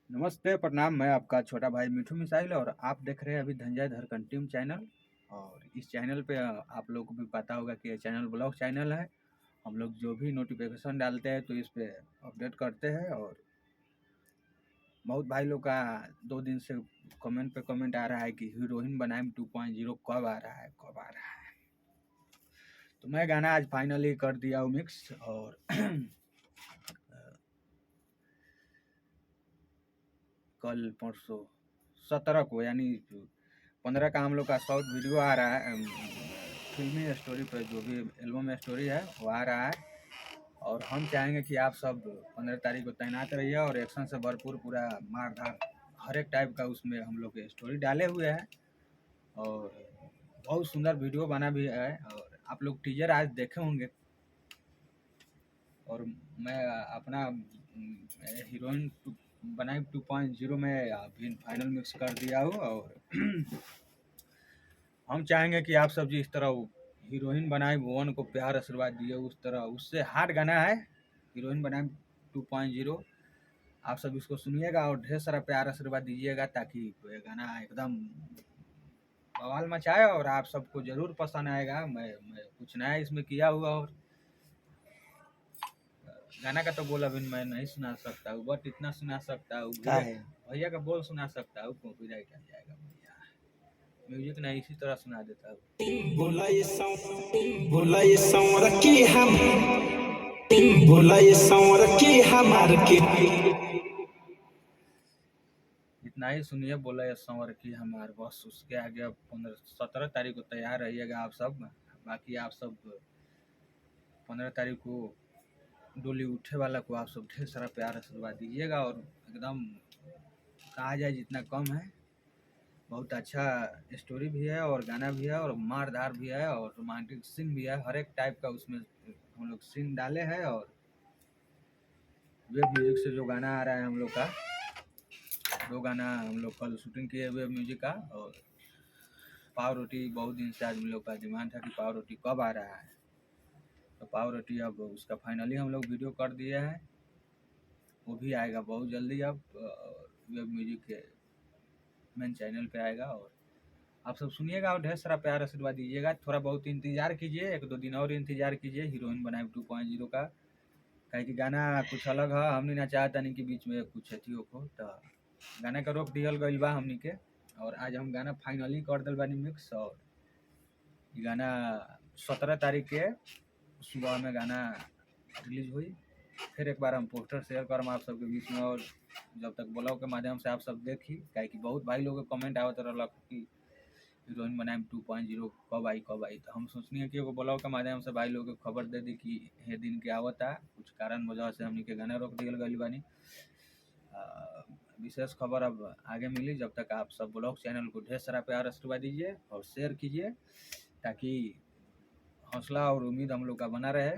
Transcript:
नमस्ते, प्रणाम। मैं आपका छोटा भाई मिठू मिसाइल और आप देख रहे हैं अभी धंजय धरकन टीम चैनल। और इस चैनल पे आप लोगों को भी पता होगा कि ये चैनल ब्लॉग चैनल है। हम लोग जो भी नोटिफिकेशन डालते हैं तो इस पे अपडेट करते हैं। और बहुत भाई लोग का 2 दिन से कमेंट पे कमेंट आ रहा है कि हीरोइन बनाए 2.0 कब आ रहा है, कब आ रहा है। तो मैं गाना आज फाइनली कर दिया हूँ मिक्स। और कल परसों 17 को यानी 15 का हम लोग का शॉर्ट वीडियो आ रहा है। फिल्मी स्टोरी पर जो भी एल्बम स्टोरी है वो आ रहा है। और हम चाहेंगे कि आप सब 15 तारीख को तैनात रहिए और एक्शन से भरपूर पूरा मार धार हर एक टाइप का उसमें हम लोग स्टोरी डाले हुए हैं। और बहुत सुंदर वीडियो बना भी है और आप लोग टीजर आज देखे होंगे। और मैं अपना हीरोइन बनाई 2.0 में अभी फाइनल मिक्स कर दिया हूँ। और हम चाहेंगे कि आप सब जिस तरह हीरोइन बनाए भुवन को प्यार आशीर्वाद दिए उस तरह उससे हार्ड गाना है हीरोइन बनाए 2.0। आप सब इसको सुनिएगा और ढेर सारा प्यार आशीर्वाद दीजिएगा ताकि ये गाना एकदम बवाल मचाए और आप सबको जरूर पसंद आएगा। मैं कुछ नया इसमें किया हुआ और गाना का तो बोल अभी मैं नहीं सुना सकता हूँ, बट इतना सुना सकता हूँ का है भैया का बोल सुना सकता हूँ। कॉपीराइट आ जाएगा भैया, म्यूजिक नहीं इसी तरह सुना देता हूँ। बोला ये संवर की हम बोला ये संवर की हमार के इतना ही सुनिए बोला ये संवर की हमार, बस उसके आगे अब 17 तारीख को तैयार रहिएगा आप सब। बाकी आप सब 15 तारीख को डोली उठे वाला को आप सब ढेर सारा प्यार आशीर्वाद दीजिएगा। और एकदम कहा जाए जितना कम है, बहुत अच्छा स्टोरी भी है और गाना भी है और मारदार भी है और रोमांटिक सीन भी है। हर एक टाइप का उसमें हम लोग सीन डाले हैं। और वेब म्यूजिक से जो गाना आ रहा है हम लोग का, वो गाना हम लोग कल शूटिंग किए वेब म्यूजिक का। और पाव रोटी बहुत दिन से आज हम लोग का डिमांड था कि पाव रोटी कब आ रहा है, तो पाव रोटी अब उसका फाइनली हम लोग वीडियो कर दिए हैं। वो भी आएगा बहुत जल्दी अब वेब म्यूजिक के मेन चैनल पे आएगा। और आप सब सुनिएगा और ढेर सारा प्यार आशीर्वाद दीजिएगा। थोड़ा बहुत इंतजार कीजिए, 1-2 दिन और इंतजार कीजिए हीरोइन बनाए 2.0 का। काहे कि गाना कुछ अलग है, हमनी ना चाहता नहीं कि बीच में कुछ अथियो को तो गाना का रोक दियल गइल बा हमनी के। और आज हम गाना फाइनली कर दिल बानी मिक्स। और ये गाना 17 तारीख के सुबह में गाना रिलीज हुई। फिर एक बार हम पोस्टर शेयर करम आप सबके बीच में। और जब तक ब्लॉग के माध्यम से आप सब देखी, काहे कि बहुत भाई लोग के कमेंट आवत रहलक कि हीरोइन बनाए 2.0 कब आई कब आई। तो हम सोचनी है कि एगो ब्लॉग के माध्यम से भाई लोग के खबर दे दी कि ये दिन के आवता। कुछ कारण वजह से हमनी के गाना रोक दियल गइल बानी। विशेष खबर अब आगे मिली। जब तक आप सब ब्लॉग चैनल को ढेर सारा प्यार आशीर्वाद दीजिए और शेयर कीजिए ताकि हौसला और उम्मीद हम लोग का बना रहे।